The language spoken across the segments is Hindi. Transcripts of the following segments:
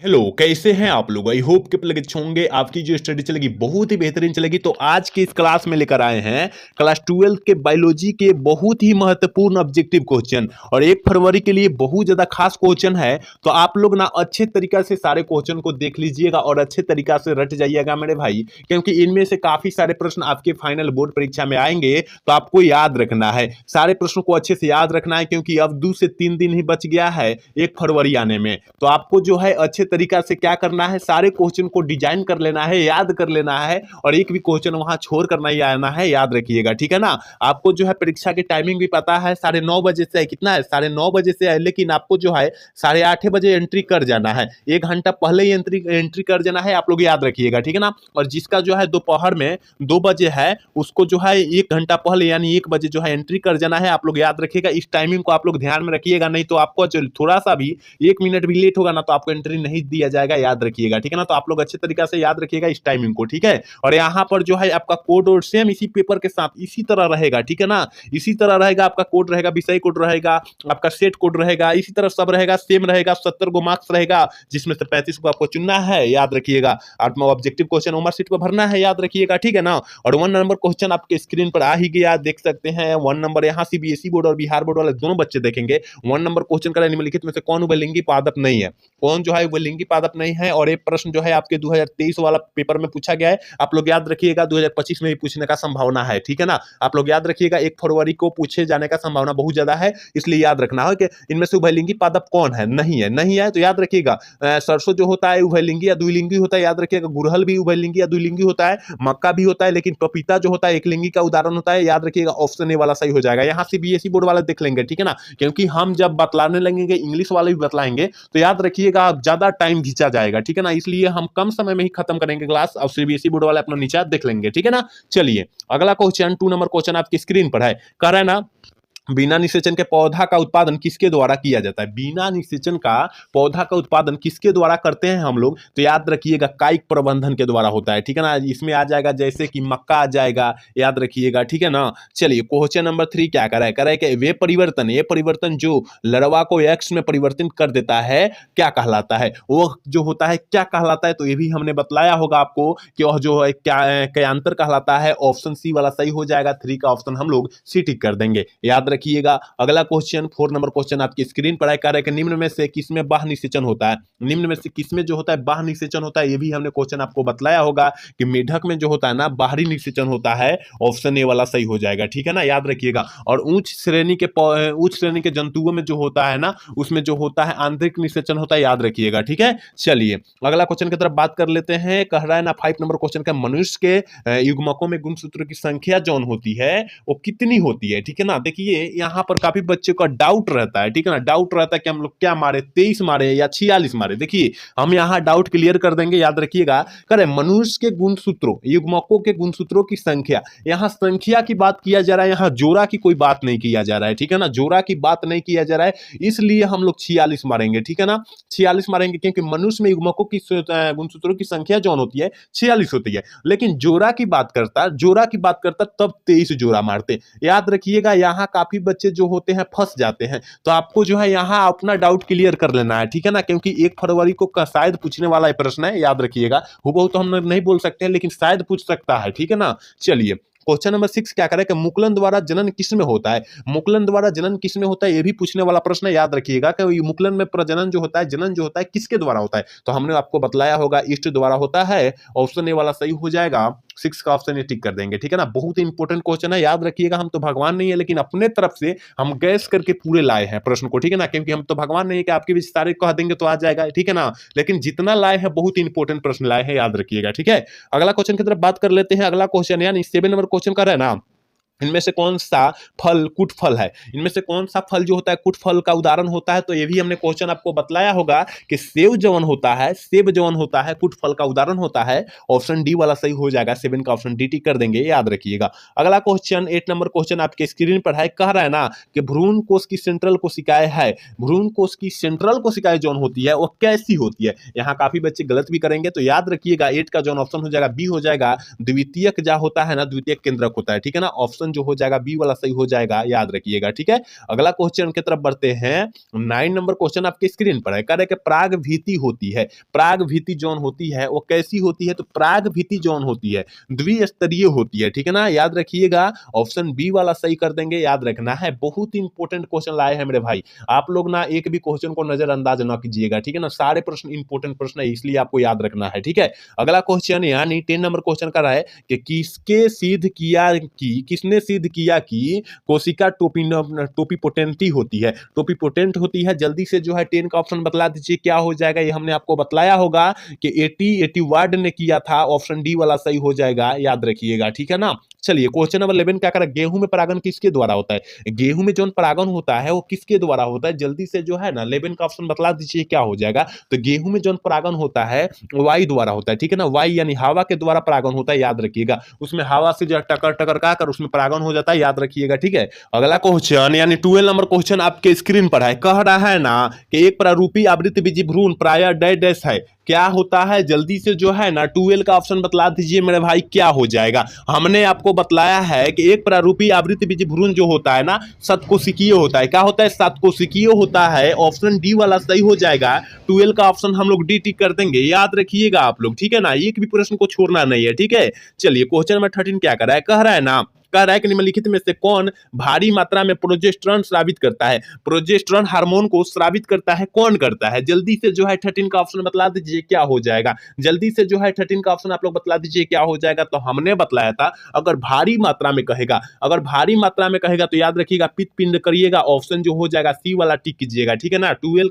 हेलो, कैसे हैं आप लोग? आई होप कि लगे होंगे आपकी जो स्टडी चलेगी बहुत ही बेहतरीन चलेगी। तो आज की इस क्लास में लेकर आए हैं क्लास 12 के बायोलॉजी के बहुत ही महत्वपूर्ण ऑब्जेक्टिव क्वेश्चन। और 1 फरवरी के लिए बहुत ज्यादा खास क्वेश्चन है। तो आप लोग ना अच्छे तरीका से सारे क्वेश्चन को देख लीजिएगा और अच्छे तरीका से रट जाइएगा मेरे भाई, क्योंकि इनमें से काफी सारे प्रश्न आपके फाइनल बोर्ड परीक्षा में आएंगे। तो आपको याद रखना है, सारे प्रश्नों को अच्छे से याद रखना है, क्योंकि अब 2 से 3 दिन ही बच गया है 1 फरवरी आने में। तो आपको जो है अच्छे तरीका से क्या करना है, सारे क्वेश्चन को डिजाइन कर लेना है, याद कर लेना है, और एक भी क्वेश्चन वहां छोड़ कर नहीं आना है, याद रखिएगा, ठीक है ना। आपको जो है परीक्षा की टाइमिंग भी पता है, 9:30 से है। कितना है? 9:30 से है, लेकिन आपको जो है 8:30 एंट्री कर जाना है। 1 घंटा पहले ही एंट्री कर जाना है, आप लोग याद रखिएगा, ठीक है ना। और जिसका जो है दोपहर में 2 बजे है, उसको जो है 1 घंटा पहले यानी 1 बजे जो है एंट्री कर जाना है, आप लोग याद रखिएगा। इस टाइमिंग को आप लोग ध्यान में रखिएगा, नहीं तो आपको थोड़ा सा भी 1 मिनट भी लेट होगा ना तो आपको एंट्री नहीं दिया जाएगा, याद रखिएगा, ठीक है ना। तो आप लोग अच्छे तरीके से याद रखिएगा इस टाइमिंग को, ठीक है। और यहाँ पर जो है आपका कोड और सेम इसी पेपर के साथ इसी तरह रहेगा, ठीक है ना। इसी तरह रहेगा, आपका कोड रहेगा, विषय कोड रहेगा, आपका सेट कोड रहेगा, इसी तरह सब रहेगा, सेम रहेगा। 70 गो मार्क्स रहेगा, जिसमें से 35 को आपको चुनना है, याद रखिएगा। और ऑब्जेक्टिव क्वेश्चन उमर सीट पर भरना है, याद रखिएगा, ठीक है ना। और 1 नंबर क्वेश्चन आपके स्क्रीन पर आ ही गया, देख सकते हैं। 1 नंबर यहाँ सीबीएसई बोर्ड और बिहार बोर्ड वाले दोनों बच्चे देखेंगे। 1 नंबर क्वेश्चन का निम्नलिखित में से कौन उभयलिंगी पादप नहीं है? कौन जो है उभयलिंगी पादप नहीं है? और एक प्रश्न जो है आपके 2023 वाला पेपर में पूछा गया है, आप लोग याद रखिएगा। 2025 में भी पूछने का संभावना है, ठीक है ना। आप लोग याद रखिएगा, 1 फरवरी को पूछे जाने का संभावना बहुत ज्यादा है, इसलिए याद रखना है कि इनमें से उभयलिंगी पादप कौन है? नहीं है, नहीं है तो याद रखिएगा। सरसों जो होता है उभयलिंगी या द्विलिंगी होता है, याद रखिएगा। गुड़हल भी उभयलिंगी या द्विलिंगी होता है, मक्का भी होता है, लेकिन पपीता जो होता है एकलिंगी का उदाहरण होता है, याद रखिएगा। ऑप्शन ए वाला सही हो जाएगा। यहाँ सीबीएसई बोर्ड वाला देख लेंगे, ठीक है ना, क्योंकि हम जब बतलाने लगेंगे इंग्लिश वाले भी बतलाएंगे, तो याद रखिएगा ज्यादा टाइम खींचा जाएगा, ठीक है ना। इसलिए हम कम समय में ही खत्म करेंगे क्लास, और सीबीएसई बोर्ड वाले अपना नीचे देख लेंगे, ठीक है ना। चलिए अगला क्वेश्चन 2 नंबर क्वेश्चन आपकी स्क्रीन पर है, कह रहा है ना, बिना निषेचन के पौधा का उत्पादन किसके द्वारा किया जाता है? बिना निषेचन का पौधा का उत्पादन किसके द्वारा करते हैं हम लोग? तो याद रखिएगा कायिक प्रबंधन के द्वारा होता है, ठीक है ना। इसमें आ जाएगा जैसे कि मक्का आ जाएगा, याद रखिएगा, ठीक है ना। चलिए क्वेश्चन नंबर 3 क्या कर रहा है कि वे परिवर्तन, ये परिवर्तन जो लड़वा को एक्स में परिवर्तन कर देता है, क्या कहलाता है? वो जो होता है क्या कहलाता है? तो ये भी हमने बतलाया होगा आपको कि वह जो है क्या क्यांतर कहलाता है। ऑप्शन सी वाला सही हो जाएगा, 3 का ऑप्शन हम लोग सी टिक कर देंगे, याद रखिएगा। अगला क्वेश्चन 4 नंबर क्वेश्चन आपकी स्क्रीन पर है कि निम्न में से किसमें बाह्य निषेचन होता है? निम्न में से किसमें जो होता है बाह्य निषेचन होता है? ये भी हमने क्वेश्चन आपको बतलाया होगा कि मेढक में जो होता है ना बाहरी निषेचन होता है। ऑप्शन ए वाला सही हो जाएगा, ठीक है ना, याद रखिएगा। और उच्च श्रेणी के जंतुओं में जो होता है ना, उसमें जो होता है आंतरिक निषेचन होता है, याद रखिएगा, ठीक है। चलिए अगला क्वेश्चन की तरफ बात कर लेते हैं। कह रहा है ना 5 नंबर क्वेश्चन का, मनुष्य के युग्मकों में गुणसूत्रों की संख्या जो होती है वो कितनी होती है? ठीक है ना। देखिए यहाँ पर काफी बच्चों का डाउट रहता है, ठीक है ना, डाउट रहता है कि हम लोग क्या मारे, 23 मारे या 46 मारे। देखिए हम यहाँ डाउट क्लियर कर देंगे, याद रखिएगा। करें मनुष्य के गुणसूत्रों, युग्मकों के गुणसूत्रों की संख्या, यहाँ संख्या की बात किया जा रहा है, यहाँ जोड़ा की कोई बात नहीं किया जा रहा है, ठीक है ना, जोड़ा की बात नहीं किया जा रहा है, इसलिए हम लोग 46 मारेंगे, ठीक है ना। 46 मारेंगे क्योंकि मनुष्य में युग्मकों की गुणसूत्रों की संख्या जो होती है 46 होती है, लेकिन जोड़ा की बात करता तब 23 जोड़ा मारते। याद रखिएगा यहाँ काफी बच्चे जो होते हैं फंस जाते हैं, तो आपको जो है यहाँ अपना डाउट क्लियर कर लेना है, ठीक है ना, क्योंकि 1 फरवरी को शायद पूछने वाला प्रश्न है, याद रखिएगा। हुबहू तो हम नहीं बोल सकते हैं, लेकिन शायद पूछ सकता है, ठीक है ना। चलिए क्वेश्चन नंबर 6 क्या करे कि मुकुलन द्वारा जनन किसमें होता है? मुकुलन द्वारा जनन किसमें होता है, ये भी पूछने वाला प्रश्न है, याद रखिएगा कि मुकुलन में प्रजनन जो होता है, जनन जो होता है किसके द्वारा होता है? तो हमने आपको बतलाया होगा ईस्ट द्वारा होता है। ऑप्शन ए वाला सही हो जाएगा, 6 का ऑप्शन ये टिक कर देंगे, ठीक है ना। बहुत ही इंपॉर्टेंट क्वेश्चन है, याद रखिएगा। हम तो भगवान नहीं है, लेकिन अपने तरफ से हम गैस करके पूरे लाए हैं प्रश्न को, ठीक है ना, क्योंकि हम तो भगवान नहीं है कि आपके भी सारे कह देंगे तो आ जाएगा, ठीक है ना। लेकिन जितना लाए हैं बहुत ही इंपॉर्टेंट प्रश्न लाए हैं, याद रखिएगा, ठीक है। अगला क्वेश्चन की तरफ बात कर लेते हैं। अगला क्वेश्चन यानी 7 नंबर क्वेश्चन का है ना, इनमें से कौन सा फल कुट फल है? इनमें से कौन सा फल जो होता है कुट फल का उदाहरण होता है? तो ये भी हमने क्वेश्चन आपको बतलाया होगा कि सेब जवन होता है कुट फल का उदाहरण होता है। ऑप्शन डी वाला सही हो जाएगा, 7 का ऑप्शन डी टिक कर देंगे, याद रखिएगा। अगला क्वेश्चन 8 नंबर क्वेश्चन आपके स्क्रीन पर है, कह रहा है ना कि भ्रूण कोश की सेंट्रल कोशिकाएं है, भ्रूण कोश की सेंट्रल कोशिकाएं जो होती है वो कैसी होती है? यहाँ काफी बच्चे गलत भी करेंगे, तो याद रखिएगा 8 का जो ऑप्शन हो जाएगा बी हो जाएगा, द्वितीयक जो होता है ना, द्वितीयक केंद्रक होता है, ठीक है ना। ऑप्शन ऑप्शन जो हो जाएगा बी वाला सही हो जाएगा, याद रखिएगा। ठीक है, अगला क्वेश्चन की तरफ बढ़ते हैं। 9 नंबर क्वेश्चन आपके स्क्रीन पर है। कह रहे कि प्राग भीति होती है, प्राग भीति जोन होती है वो कैसी होती है? तो प्राग भीति जोन होती है द्विस्तरीय होती है। ठीक है ना, याद रखिएगा, ऑप्शन बी वाला सही कर देंगे, याद रखना है। बहुत ही इंपॉर्टेंट क्वेश्चन लाए हैं मेरे भाई, आप लोग ना एक भी क्वेश्चन को नजरअंदाज ना कीजिएगा। ठीक है ना, सारे प्रश्न इंपॉर्टेंट प्रश्न है, इसलिए आपको याद रखना है। ठीक है, अगला क्वेश्चन यानी 10 नंबर क्वेश्चन का है कि किसने सिद्ध किया कि कोशिका टोपिपोटेंटी होती है, टोपिपोटेंट होती है। जल्दी से जो है 10 का ऑप्शन बतला दीजिए क्या हो जाएगा। ये हमने आपको बतलाया होगा कि 80 वार्ड ने किया था, ऑप्शन डी वाला सही हो जाएगा, याद रखिएगा। ठीक है ना, चलिए क्वेश्चन नंबर 11 क्या करें, गेहूं में परागण किसके द्वारा होता है? गेहूं में जो परागण होता है वो किसके द्वारा होता है? जल्दी से जो है ना 11 का ऑप्शन बतला दीजिए क्या हो जाएगा। तो गेहूं में जो परागण होता है वायु द्वारा होता है। ठीक है ना, वायु यानी हवा के द्वारा परागण होता है, याद रखिएगा। उसमें हवा से जो टकर टकर का कर उसमें परागण हो जाता है, याद रखिएगा। ठीक है, अगला क्वेश्चन यानी 12 नंबर क्वेश्चन आपके स्क्रीन पर है। कह रहा है ना कि एक प्रारूपी आवृत्त बीजी भ्रूण प्राय डैश डैश है, क्या होता है? जल्दी से जो है ना 12 का ऑप्शन बतला दीजिए मेरे भाई, क्या हो जाएगा। हमने आपको बतलाया है कि एक प्रारूपी आवृत्त बीज भ्रूण जो होता है ना सतकोशिकीय होता है। क्या होता है? सतकोशिकीय होता है, ऑप्शन डी वाला सही हो जाएगा। 12 का ऑप्शन हम लोग डी टिक कर देंगे, याद रखिएगा आप लोग। ठीक है ना, एक भी प्रश्न को छोड़ना नहीं है। ठीक है, चलिए क्वेश्चन नंबर 13 क्या कर रहा है, कह रहा है ना, कह रहा है कि निम्नलिखित में से कौन भारी मात्रा में प्रोजेस्टेरॉन स्रावित करता है? प्रोजेस्टेरॉन हार्मोन को स्रावित करता है, कौन करता है? जल्दी से जो है 13 का ऑप्शन बतला दीजिए क्या हो जाएगा। जल्दी से जो है 13 का ऑप्शन आप लोग बतला दीजिए क्या हो जाएगा। तो हमने बतलाया था अगर भारी मात्रा में कहेगा, अगर भारी मात्रा में कहेगा तो याद रखिएगा पित्त पिंड करिएगा, ऑप्शन जो हो जाएगा सी वाला टिक कीजिएगा। ठीक है ना, 13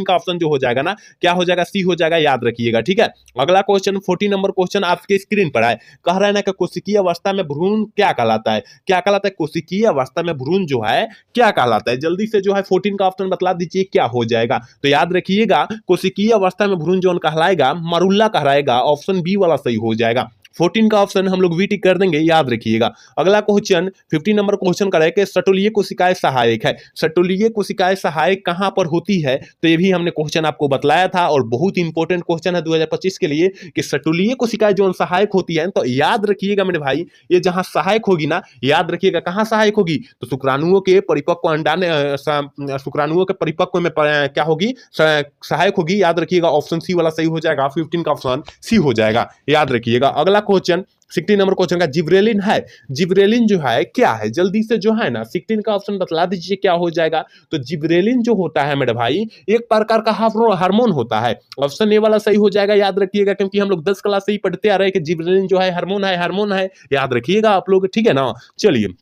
का ऑप्शन जो हो जाएगा ना क्या हो जाएगा, सी हो जाएगा, याद रखिएगा। ठीक है, अगला क्वेश्चन 14 नंबर क्वेश्चन आपके स्क्रीन पर है। कह रहा है ना कि कोशिकीय अवस्था में भ्रूण क्या कहलाता है? क्या कहलाता है? कोशिकीय अवस्था में भ्रूण जो है क्या कहलाता है? जल्दी से जो है 14 का ऑप्शन बतला दीजिए क्या हो जाएगा। तो याद रखिएगा कोशिकीय अवस्था में भ्रूण जो कहलाएगा मरुल्ला कहलाएगा, ऑप्शन बी वाला सही हो जाएगा। 14 का ऑप्शन हम लोग वी टिक कर देंगे, याद रखिएगा। अगला क्वेश्चन 15 नंबर क्वेश्चन का है कि सटोलीय कोशिकाएं सहायक है। सटोलीय कोशिकाएं सहायक कहां पर होती है? तो ये भी हमने क्वेश्चन आपको बतलाया था और बहुत इंपॉर्टेंट क्वेश्चन है 2025 के लिए कि सटोलीय कोशिकाएं जो सहायक होती है। तो याद रखिएगा मेरे भाई, ये जहां सहायक होगी ना, याद रखिएगा कहां सहायक होगी, तो शुक्राणुओं के परिपक्व शुक्राणुओं के परिपक्व में क्या होगी, सहायक होगी, याद रखिएगा। ऑप्शन सी वाला सही हो जाएगा, 15 का ऑप्शन सी हो जाएगा, याद रखिएगा। अगला क्वेश्चन 16 नंबर क्वेश्चन का जिब्रेलिन है। जिब्रेलिन जो है क्या है? जल्दी से जो है ना 16 का ऑप्शन बतला दीजिए क्या हो जाएगा। तो जिब्रेलिन जो होता है मेरे भाई एक प्रकार का हार्मोन होता है, ऑप्शन ए वाला सही हो जाएगा, याद रखिएगा। क्योंकि हम लोग 10 क्लास से ही पढ़ते आ रहे हैं कि जिब्रेलिन जो है हार्मोन है, याद रखिएगा आप लोग। ठीक है ना, चलिए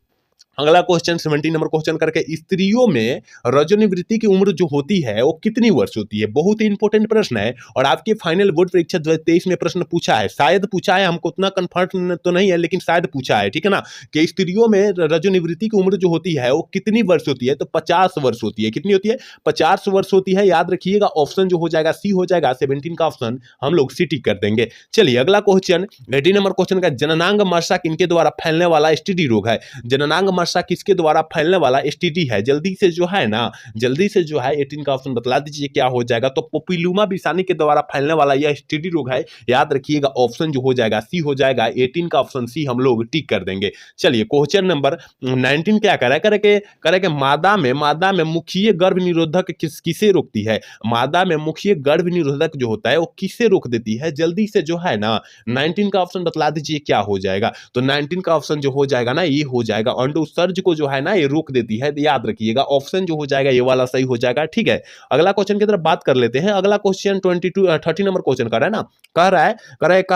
अगला क्वेश्चन 17 नंबर क्वेश्चन करके स्त्रियों में रजोनिवृत्ति की उम्र जो होती है वो कितनी वर्ष होती है? बहुत ही इंपॉर्टेंट प्रश्न है और आपके फाइनल बोर्ड परीक्षा 2023 में प्रश्न पूछा है, शायद पूछा है, हमको उतना कंफर्म तो नहीं है लेकिन शायद पूछा है। ठीक है ना, कि स्त्रियों में रजोनिवृत्ति की उम्र जो होती है वो कितनी वर्ष होती है? तो 50 वर्ष होती है। कितनी होती है? 50 वर्ष होती है, याद रखिएगा। ऑप्शन जो हो जाएगा सी हो जाएगा, 17 का ऑप्शन हम लोग सी टिक कर देंगे। चलिए अगला क्वेश्चन 18 नंबर क्वेश्चन का जननांग मर्सा किनके द्वारा फैलने वाला एसटीडी रोग है? जननांग मर्सा किसके द्वारा फैलने वाला एसटीडी है? जल्दी से जो है ना, जल्दी से जो है 18 का ऑप्शन बतला दीजिए क्या हो जाएगा। तो पोपिलुमा बिसानी के द्वारा फैलने वाला यह एसटीडी रोग है, याद रखिएगा। ऑप्शन जो हो जाएगा सी हो जाएगा, 18 का ऑप्शन सी हम लोग टिक कर देंगे। चलिए क्वेश्चन नंबर 19 क्या करे कि मादा में मुखीय गर्भ निरोधक किसे रोकती है? मादा में मुखीय गर्भ निरोधक जो होता है वो किसे रोक देती है? जल्दी से जो है ना 19 का ऑप्शन बतला दीजिए क्या हो जाएगा। तो 19 का ऑप्शन जो हो जाएगा ना ये हो जाएगा अंडोत्सर्ज को जो है ना ये रोक देती है, याद रखिएगा। ऑप्शन जो हो जाएगा ये वाला सही हो जाएगा। ठीक है, अगला क्वेश्चन की तरफ बात कर लेते हैं। अगला क्वेश्चन 30 नंबर क्वेश्चन कर रहा है ना, कह रहा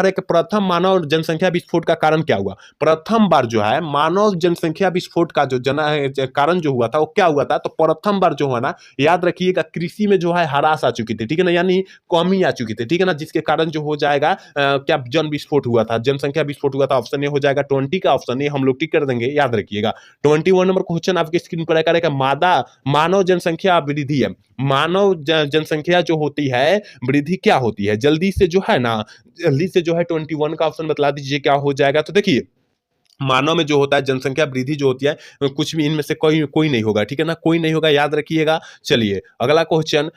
है कि प्रथम मानव जनसंख्या विस्फोट का कारण क्या हुआ? प्रथम बार जो है मानव जनसंख्या विस्फोट का जो कारण जो हुआ था वो क्या हुआ था? तो प्रथम बार जो हुआ ना, याद रखिएगा कृषि में जो है हरास आ चुकी थी। ठीक है ना, यानी कमी आ चुकी थी। ठीक है ना, जिसके कारण जो हो जाएगा क्या जन विस्फोट हुआ था, जनसंख्या विस्फोट हुआ था। ऑप्शन ए हो जाएगा, 20 का ऑप्शन ए हम लोग टिक कर देंगे, याद रखिएगा। 21 नंबर क्वेश्चन आपके स्क्रीन पर करेगा मानव जनसंख्या वृद्धि है। मानव जनसंख्या जो होती है वृद्धि क्या होती है? जल्दी से जो है ना, जल्दी से जो है 21 का ऑप्शन बतला दीजिए क्या हो जाएगा। तो देखिए मानव में जो होता है जनसंख्या वृद्धि जो होती है कुछ भी इनमें से कोई कोई नहीं होगा, ठीक है ना, कोई नहीं होगा, याद रखिएगा। चलिए अगला क्वेश्चन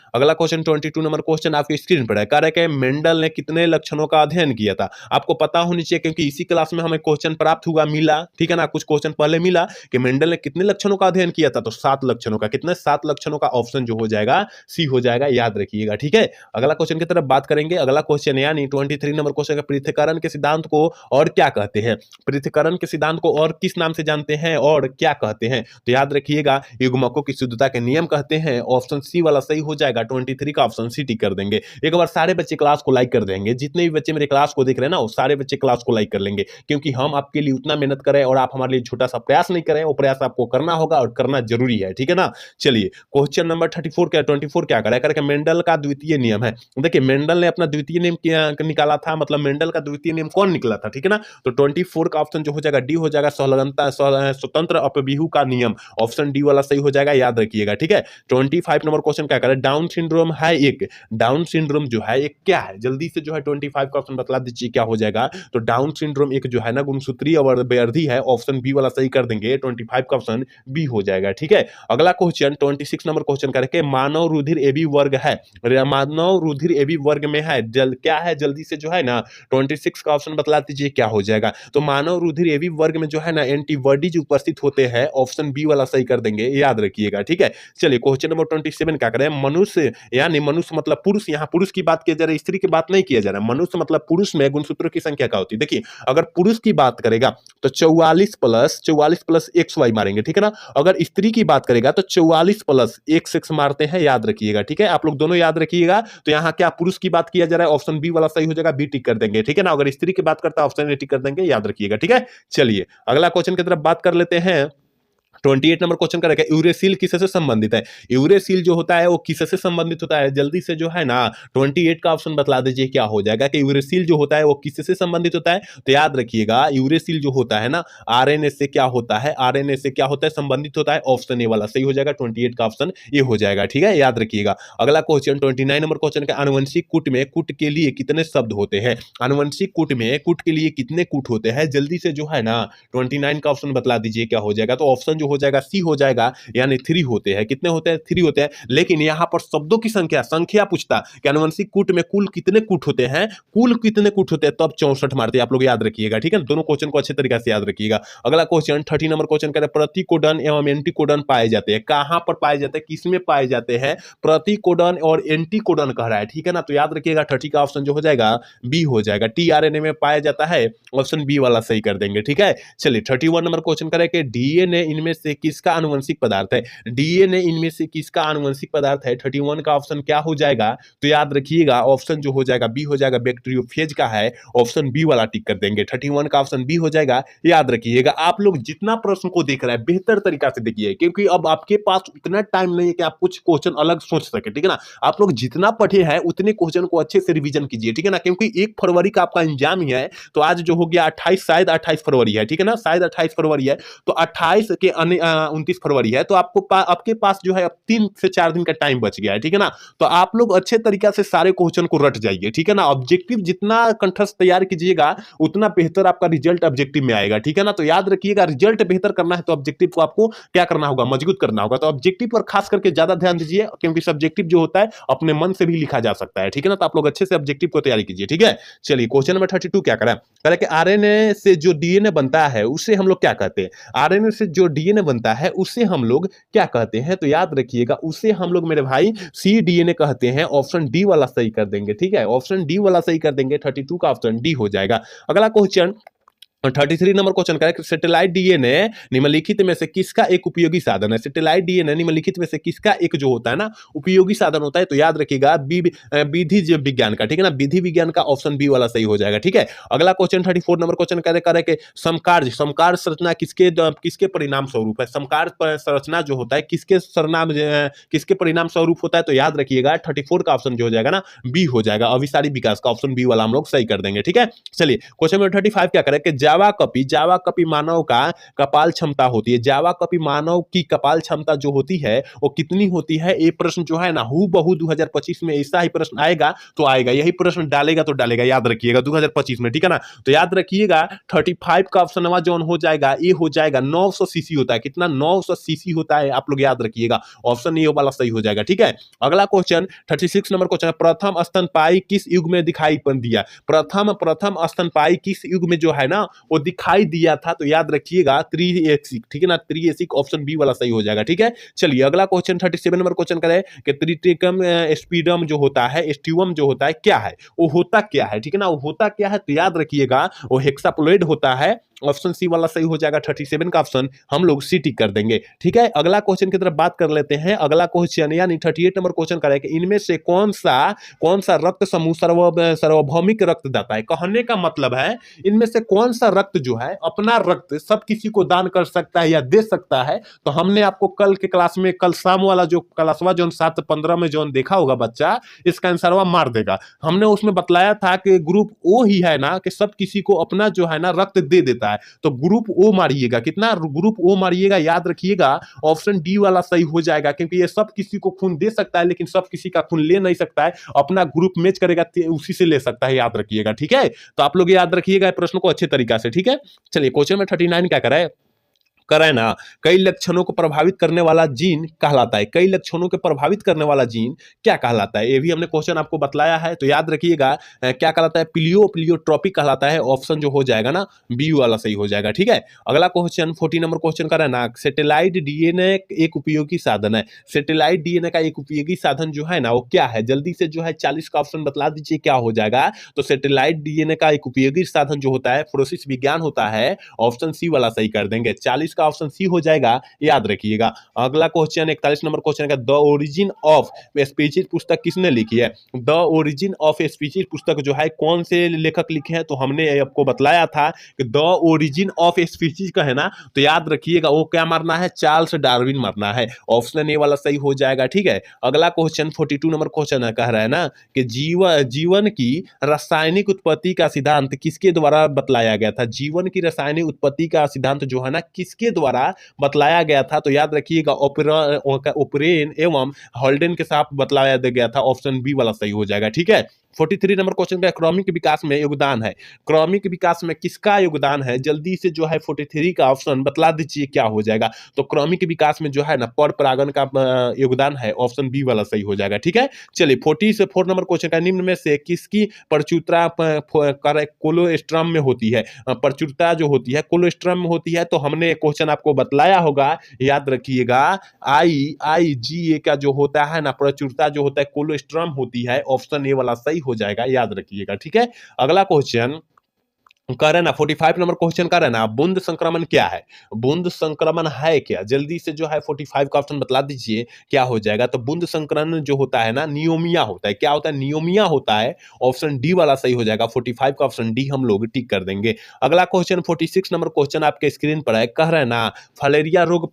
22 नंबर क्वेश्चन आपकी स्क्रीन पर है। कह रहा है कि मेंडल ने कितने लक्षणों का अध्ययन किया था। आपको पता होनी चाहिए क्योंकि इसी क्लास में हमें क्वेश्चन प्राप्त हुआ, मिला, ठीक है ना, कुछ क्वेश्चन पहले मिला कि मेंडल ने कितने लक्षणों का अध्ययन किया था, तो 7 लक्षणों का। कितने? 7 लक्षणों का। ऑप्शन जो हो जाएगा सी हो जाएगा, याद रखिएगा, ठीक है। अगला क्वेश्चन की तरफ बात करेंगे। अगला क्वेश्चन यानी 23 नंबर क्वेश्चन का, पृथक्करण के सिद्धांत को और क्या कहते हैं। पृथक्करण के सिद्धांत को और किस नाम से जानते हैं और क्या कहते हैं, तो याद रखिएगा युग्मकों की शुद्धता के नियम कहते हैं। ऑप्शन सी वाला सही हो जाएगा। 23 का ऑप्शन सी टिक कर देंगे। एक बार सारे बच्चे क्लास को लाइक कर देंगे, जितने भी बच्चे मेरे क्लास को देख रहे हैं ना, वो सारे बच्चे क्लास को लाइक कर लेंगे, क्योंकि हम आपके लिए उतना मेहनत करें और आप हमारे लिए छोटा सा प्रयास नहीं करें, वो प्रयास आपको करना होगा और करना जरूरी है, ठीक है ना। चलिए क्वेश्चन नंबर 24 क्या करा करके मेंडल का द्वितीय नियम है। देखिए मेंडल ने अपना द्वितीय नियम निकाला था, मतलब मेंडल का द्वितीय नियम कौन निकला था, ठीक है ना। तो 24 का ऑप्शन जो हो जाएगा डी हो जाएगा, स्वतंत्र अपव्यूह का नियम। ऑप्शन डी वाला सही हो जाएगा, याद रखिएगा, ठीक है। 25 नंबर क्वेश्चन क्या करे, डाउन सिंड्रोम है एक। डाउन सिंड्रोम जो है एक क्या है, जल्दी से जो है 25 का ऑप्शन बता दीजिए क्या हो जाएगा। तो डाउन सिंड्रोम एक जो है ना गुणसूत्रीय व्याधि है। ऑप्शन बी वाला सही कर देंगे। 25 का ऑप्शन बी हो जाएगा, ठीक है। अगला क्वेश्चन 26 नंबर क्वेश्चन करके मानव रुधिर एबी वर्ग है। मानव रुधिर एबी वर्ग में है, क्या है, जल्दी से जो है ना 26 का ऑप्शन बतला दीजिए क्या हो जाएगा। तो मानव रुधिर एबी वर्ग में जो है ना एंटीबॉडीज उपस्थित होते हैं। ऑप्शन बी वाला सही कर देंगे, याद रखिएगा, ठीक है। चलिए क्वेश्चन नंबर 27 क्या करें, मनुष्य यानी मनुष्य मतलब पुरुष, यहाँ पुरुष की बात किया जा रहा है, स्त्री की बात नहीं किया जा रहा है। मनुष्य मतलब पुरुष में गुणसूत्रों की संख्या क्या होती है। देखिए अगर पुरुष की बात करेगा तो 44 प्लस XY मारेंगे, ठीक है ना। अगर स्त्री की बात करेगा तो 44 प्लस XX मारते हैं, याद रखिएगा, ठीक है। आप लोग दोनों याद रखिएगा। तो यहाँ क्या पुरुष की बात किया जा रहा है, ऑप्शन बी वाला सही हो जाएगा, बी टिक कर देंगे, ठीक है ना। अगर स्त्री की बात करता है ऑप्शन ए टिक कर देंगे, याद रखिएगा, ठीक है। चलिए अगला क्वेश्चन की तरफ बात कर लेते हैं। 28 नंबर क्वेश्चन का रहेगा, यूरेसिल किससे संबंधित है। यूरेसिल जो होता है वो किससे संबंधित होता है, जल्दी से जो है ना 28 का ऑप्शन बतला दीजिए क्या हो जाएगा कि यूरेसिल जो होता है वो किससे संबंधित होता है। तो याद रखिएगा यूरेसिल जो होता है ना आरएनए से क्या होता है, आरएनए से क्या होता है, संबंधित होता है। ऑप्शन ए वाला सही हो जाएगा, 28 का ऑप्शन ए हो जाएगा, ठीक है, याद रखिएगा। अगला क्वेश्चन 29 नंबर क्वेश्चन का, आनुवंशिक कूट में कूट के लिए कितने शब्द होते हैं। आनुवंशिक कूट में कूट के लिए कितने कूट होते हैं, जल्दी से जो है ना 29 का ऑप्शन बतला दीजिए क्या हो जाएगा। तो ऑप्शन जो हो जाएगा सी हो जाएगा, यानी 3 होते हैं। कितने होते हैं, 3 होते हैं। लेकिन यहां पर शब्दों की संख्या पूछता कि आनुवंशिक कूट में कुल कितने कूट होते हैं, कुल कितने कूट होते हैं, तब 64 मारते हैं। आप लोग याद रखिएगा, ठीक है, दोनों क्वेश्चन को अच्छे तरीके से याद रखिएगा। अगला क्वेश्चन 30 नंबर क्वेश्चन कहता है, प्रतिकोडन एवं एंटीकोडन पाए जाते हैं। कहां पर पाए जाते हैं, किसमें पाए जाते हैं, प्रतिकोडन और एंटीकोडन कह रहा है, ठीक है ना। तो याद रखिएगा 30 का ऑप्शन जो हो जाएगा बी हो जाएगा, टीआरएनए में पाया जाता है। ऑप्शन बी वाला सही कर देंगे, ठीक है। चलिए 31 नंबर क्वेश्चन करें कि डीएनए इनमें से किसका आनुवंशिक पदार्थ है। डीएनए इनमें से किसका आनुवंशिक पदार्थ है। 31 का ऑप्शन क्या हो जाएगा, तो याद रखिएगा ऑप्शन जो हो जाएगा बी हो जाएगा, बैक्टीरियोफेज का है। ऑप्शन बी वाला टिक कर देंगे। 31 का ऑप्शन बी हो जाएगा, याद रखिएगा। आप लोग जितना प्रश्न को देख रहे हैं बेहतर तरीका से देखिए, क्योंकि अब आपके पास उतना टाइम नहीं है कि आप कुछ क्वेश्चन अलग सोच सके, ठीक है ना। आप लोग जितना पढ़े हैं उतने क्वेश्चन को अच्छे से रिवीजन कीजिए, ठीक है ना, क्योंकि 1 फरवरी का आपका एग्जाम ही है। तो आज जो हो गया 28, शायद 28 फरवरी है, ठीक है ना, शायद 28 फरवरी है। तो 28 के 29 फरवरी है। तो आपके पास जो है अब 3 से 4 दिन का टाइम बच गया है, ठीक है ना। तो आप लोग अच्छे तरीके से सारे क्वेश्चन को रट जाइए, ठीक है ना। ऑब्जेक्टिव जितना कंठस्थ तैयार कीजिएगा उतना बेहतर आपका रिजल्ट ऑब्जेक्टिव में आएगा, ठीक है ना। तो याद रखिएगा रिजल्ट बेहतर करना है तो ऑब्जेक्टिव को आपको क्या करना होगा, मजबूत करना होगा। तो ऑब्जेक्टिव पर खास करके ज्यादा ध्यान दीजिए, क्योंकि सब्जेक्टिव जो होता है अपने मन से भी लिखा जा सकता है, ठीक है ना। तो आप लोग अच्छे से ऑब्जेक्टिव को तैयारी कीजिए, ठीक है। चलिए क्वेश्चन नंबर 32 क्या करें, कह कि आरएनए से जो डीएनए बनता है उसे हम लोग क्या कहते हैं। आरएनए से जो डीएनए बनता है उसे हम लोग क्या कहते हैं। तो याद रखिएगा उसे हम लोग मेरे भाई सी डीएनए कहते हैं। ऑप्शन डी वाला सही कर देंगे, ठीक है, ऑप्शन डी वाला सही कर देंगे। 32 का ऑप्शन डी हो जाएगा। अगला क्वेश्चन 33 नंबर क्वेश्चन का है, सैटेलाइट डीएनए निम्नलिखित में से किसका एक उपयोगी साधन है। सैटेलाइट डीएनए निम्नलिखित में से किसका एक जो होता है ना उपयोगी साधन होता है। तो याद रखिएगा विधि विज्ञान का, ठीक है ना, विधि विज्ञान का। ऑप्शन बी वाला सही हो जाएगा, ठीक है। अगला क्वेश्चन 34 नंबर क्वेश्चन कह रहे कि समकार्य संरचना किसके परिणाम स्वरूप है। समकार्य संरचना जो होता है किसके परिणाम स्वरूप होता है। तो याद रखिएगा 34 का ऑप्शन जो हो जाएगा ना बी हो जाएगा, अभिसारी विकास का। ऑप्शन बी वाला हम लोग सही कर देंगे, ठीक है। चलिए क्वेश्चन नंबर 35 क्या करें कि जावा कपी मानव का कपाल क्षमता होती है। जावा कपी मानव की कपाल क्षमता जो होती है वो कितनी होती है? ये प्रश्न जो है ना हूबहू 2025 में ऐसा ही प्रश्न आएगा तो आएगा, यही प्रश्न डालेगा तो डालेगा, याद रखिएगा 2025 में, ठीक है ना। तो याद रखिएगा 35 का ऑप्शन नंबर जो हो जाएगा ये हो जाएगा 900 सीसी होता है। कितना? 900 सीसी होता है, आप लोग याद रखिएगा। ऑप्शन ए वाला सही हो जाएगा, ठीक है। अगला क्वेश्चन 36 नंबर क्वेश्चन, प्रथम स्तनपायी किस युग में दिखाई दिया? प्रथम स्तनपायी किस युग में जो है ना वो दिखाई दिया था? तो याद रखिएगा त्रिएसिक, ठीक है ना, त्रिएसिक, ऑप्शन बी वाला सही हो जाएगा, ठीक है। चलिए अगला क्वेश्चन 37 नंबर क्वेश्चन करें कि त्रिटिकम स्पीडम जो होता है, एस्टिवम जो होता है क्या है? वो होता क्या है, ठीक है ना, वो होता क्या है? तो याद रखिएगा वो हेक्साप्लोइड होता है। ऑप्शन सी वाला सही हो जाएगा। 37 का ऑप्शन हम लोग सी टिक कर देंगे, ठीक है। अगला क्वेश्चन की तरफ बात कर लेते हैं। अगला क्वेश्चन यानी 38 नंबर क्वेश्चन करें कि इनमें से कौन सा रक्त समूह सार्वभौमिक रक्तदाता है? कहने का मतलब है इनमें से कौन सा रक्त जो है अपना रक्त सब किसी को दान कर सकता है या दे सकता है? तो हमने आपको कल के क्लास में, कल शाम वाला जो क्लासवा जो 7:15 में जो देखा होगा बच्चा, इसका आंसरवा मार देगा। हमने उसमें बतलाया था कि ग्रुप ओ ही है ना कि सब किसी को अपना जो है ना रक्त दे देता है, तो ग्रुप ओ मारिएगा। कितना? ग्रुप ओ मारिएगा, याद रखिएगा ऑप्शन डी वाला सही हो जाएगा, क्योंकि ये सब किसी को खून दे सकता है लेकिन सब किसी का खून ले नहीं सकता है, अपना ग्रुप मैच करेगा उसी से ले सकता है, याद रखिएगा, ठीक है। तो आप लोग याद रखिएगा प्रश्न को अच्छे तरीका से, ठीक है। चलिए क्वेश्चन में 39 क्या कराए ना, कई लक्षणों को प्रभावित करने वाला जीन कहलाता है। कई लक्षणों को प्रभावित करने वाला जीन क्या कहलाता है? ये भी हमने क्वेश्चन आपको बतलाया है, तो याद रखिएगा क्या कहलाता है? प्लियोट्रोपिक कहलाता है। ऑप्शन जो हो जाएगा ना बी वाला सही हो जाएगा, ठीक है। अगला क्वेश्चन 40 नंबर क्वेश्चन का ना, सैटेलाइट डीएनए एक उपयोगी साधन है। सैटेलाइट डीएनए का एक उपयोगी साधन जो है ना वो क्या है? जल्दी से जो है 40 का ऑप्शन बतला दीजिए क्या हो जाएगा। तो सैटेलाइट डीएनए का एक उपयोगी साधन जो होता है प्रोसेस विज्ञान होता है। ऑप्शन सी वाला सही कर देंगे। 40 का ऑप्शन सी हो जाएगा, याद रखिएगा। अगला क्वेश्चन 41 नंबर क्वेश्चन का, द ओरिजिन ऑफ स्पीशीज पुस्तक किसने लिखी है? द ओरिजिन ऑफ स्पीशीज पुस्तक जो है कौन से लेखक लिखे हैं? तो हमने आपको बतलाया था कि द ओरिजिन ऑफ स्पीशीज का है ना, तो याद रखिएगा वो क्या मारना है? चार्ल्स डार्विन मारना है। ऑप्शन ए वाला सही हो जाएगा, ठीक है। अगला क्वेश्चन 42 नंबर क्वेश्चन कह रहा है ना कि जीवन की रासायनिक उत्पत्ति का सिद्धांत किसके द्वारा बतलाया गया था? जीवन की रासायनिक उत्पत्ति का सिद्धांत जो है ना किसके द्वारा बतलाया गया था? तो याद रखिएगा ओपरेन एवं हॉल्डेन के साथ बतलाया गया था। ऑप्शन बी वाला सही हो जाएगा, ठीक है। 43 नंबर क्वेश्चन का, क्रॉमिक विकास में योगदान है। क्रॉमिक विकास में किसका योगदान है? जल्दी से जो है 43 का ऑप्शन बतला दीजिए क्या हो जाएगा। तो क्रॉमिक विकास में जो है ना पर परागण का योगदान है। ऑप्शन बी वाला सही हो जाएगा, ठीक है। चलिए 44 नंबर क्वेश्चन का, निम्न में से किसकी प्रचुरता कोलोस्ट्रम में होती है? प्रचुरता जो होती है कोलोस्ट्रम में होती है। तो हमने क्वेश्चन आपको बतलाया होगा, याद रखिएगा IgA का जो होता है ना प्रचुरता जो होता है कोलोस्ट्रम होती है। ऑप्शन ए वाला सही हो जाएगा, याद रखिएगा, ठीक है। अगला क्वेश्चन कह रहे ना 45 नंबर क्वेश्चन कह रहे ना, बूंद संक्रमण क्या है? बूंद संक्रमण है क्या? जल्दी से जो है 45 का ऑप्शन बतला दीजिए क्या हो जाएगा। तो बूंद संक्रमण जो होता है ना नियोमिया होता है। क्या होता है? नियोमिया होता है। ऑप्शन डी वाला सही हो जाएगा। 45 का ऑप्शन डी हम लोग टिक कर देंगे। अगला क्वेश्चन 46 नंबर क्वेश्चन आपके स्क्रीन पर है, कह रहे ना फलेरिया रोग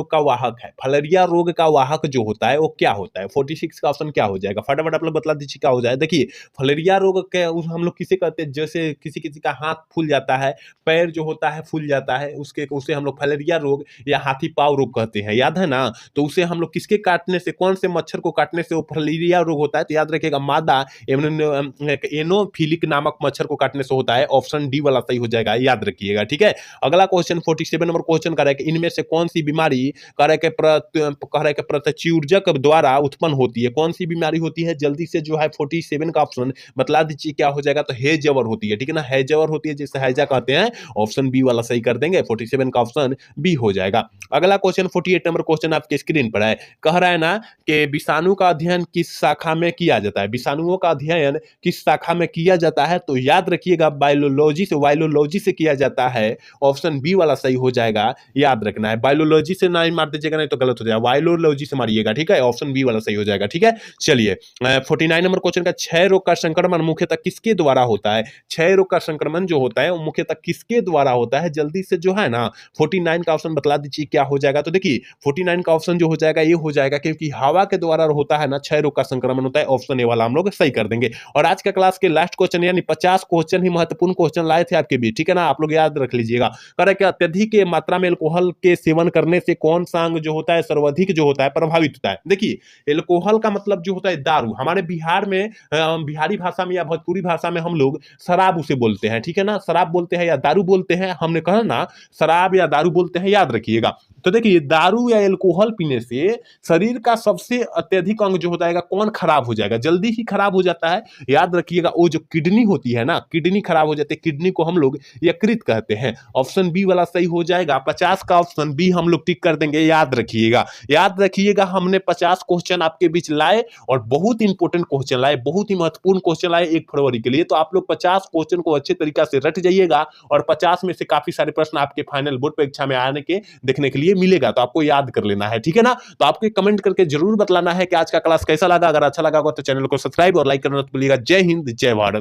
का वाहक है। फलेरिया रोग का वाहक जो होता है वो क्या होता है? 46 का ऑप्शन क्या हो जाएगा? फटाफट आप लोग बतला दीजिए क्या हो जाए। देखिए फलेरिया रोग के हम लोग किसे कहते हैं? जैसे किसी किसी का हाथ फूल जाता है, पैर जो होता है फूल जाता है, उसे हम लोग फलेरिया रोग या हाथी पाँव रोग कहते हैं, याद है ना। तो उसे हम लोग किसके काटने से, कौन से मच्छर को काटने से वो फलेरिया रोग होता है? तो याद रखिएगा मादा एनोफिलिक नामक मच्छर को काटने से होता है। ऑप्शन डी वाला सही हो जाएगा, याद रखिएगा, ठीक है। अगला क्वेश्चन 47 नंबर क्वेश्चन कर रहा है इनमें से कौन सी बीमारी कह रहा है कि प्रतिचूर्जक द्वारा उत्पन्न होती है? कौन सी बीमारी होती है? जल्दी से जो है 47 का ऑप्शन बतला दीजिए क्या हो जाएगा। तो हेजवर होती है, ठीक है ना, हैजवर होती है जिसे हैजा कहते हैं। ऑप्शन बी वाला सही कर देंगे। 47 का ऑप्शन बी हो जाएगा। अगला क्वेश्चन 48 नंबर क्वेश्चन आपके स्क्रीन पर है, कह रहा है ना कि विषाणु का अध्ययन किस शाखा में किया जाता है? विषाणुओं का अध्ययन किस शाखा में किया जाता है? तो याद रखिएगा वायरोलॉजी से किया जाता है। ऑप्शन बी वाला सही हो जाएगा, याद रखना है। बायोलॉजी से नहीं मार दीजिएगा, नहीं तो गलत हो जाएगा। वायरोलॉजी से मारिएगा, ठीक है। ऑप्शन बी वाला सही हो जाएगा, ठीक है। चलिए 49 नंबर क्वेश्चन का, क्षय रोग का संक्रमण मुख्यतः किसके द्वारा होता है? क्षय रोग का संक्रमण जो होता है वो मुख्यतः किसके द्वारा होता है, जल्दी से जो है ना 49 का ऑप्शन बतला दीजिए क्या हो जाएगा। तो देखिए 49 का ऑप्शन जो हो जाएगा ये हो जाएगा क्योंकि हवा के द्वारा होता है ना क्षय रोग का संक्रमण होता है। ऑप्शन ए वाला हम लोग सही कर देंगे। और आज का क्लास के लास्ट क्वेश्चन यानी 50 क्वेश्चन ही महत्वपूर्ण क्वेश्चन लाए थे आपके बीच, ठीक है ना, आप लोग याद रख लीजिएगा। कह रहे कि अत्यधिक मात्रा में अल्कोहल के सेवन करने से कौन सा अंग जो होता है सर्वाधिक जो होता है प्रभावित होता है। देखिए एल्कोहल का मतलब जो होता है दारू, हमारे बिहार में बिहारी भाषा में या भोजपुरी भाषा में हम लोग शराब उसे बोलते हैं, ठीक है ना, शराब बोलते हैं या दारू बोलते हैं, हमने कहा ना शराब या दारू बोलते हैं, याद रखिएगा। तो देखिए दारू या एल्कोहल पीने से शरीर का सबसे अत्यधिक अंग जो होता है कौन खराब हो जाएगा, जल्दी ही खराब हो जाता है, याद रखिएगा। वो जो किडनी होती है ना, किडनी खराब हो जाती है, किडनी को हम लोग यकृत कहते हैं। ऑप्शन बी वाला सही हो जाएगा। 50 का ऑप्शन बी हम लोग टिक कर देंगे, याद रखिएगा। याद रखिएगा हमने 50 क्वेश्चन आपके बीच लाए और बहुत इंपॉर्टेंट क्वेश्चन लाए, बहुत ही महत्वपूर्ण क्वेश्चन लाए 1 फरवरी के लिए। तो आप लोग 50 क्वेश्चन को अच्छे तरीका से रट जाइएगा और 50 में से काफी सारे प्रश्न आपके फाइनल बोर्ड परीक्षा में आने के देखने के लिए मिलेगा, तो आपको याद कर लेना है, ठीक है ना। तो आपको कमेंट करके जरूर बतलाना है कि आज का क्लास कैसा लगा। अगर अच्छा लगा हो तो चैनल को सब्सक्राइब और लाइक करना मत भूलिएगा। जय हिंद, जय भारत।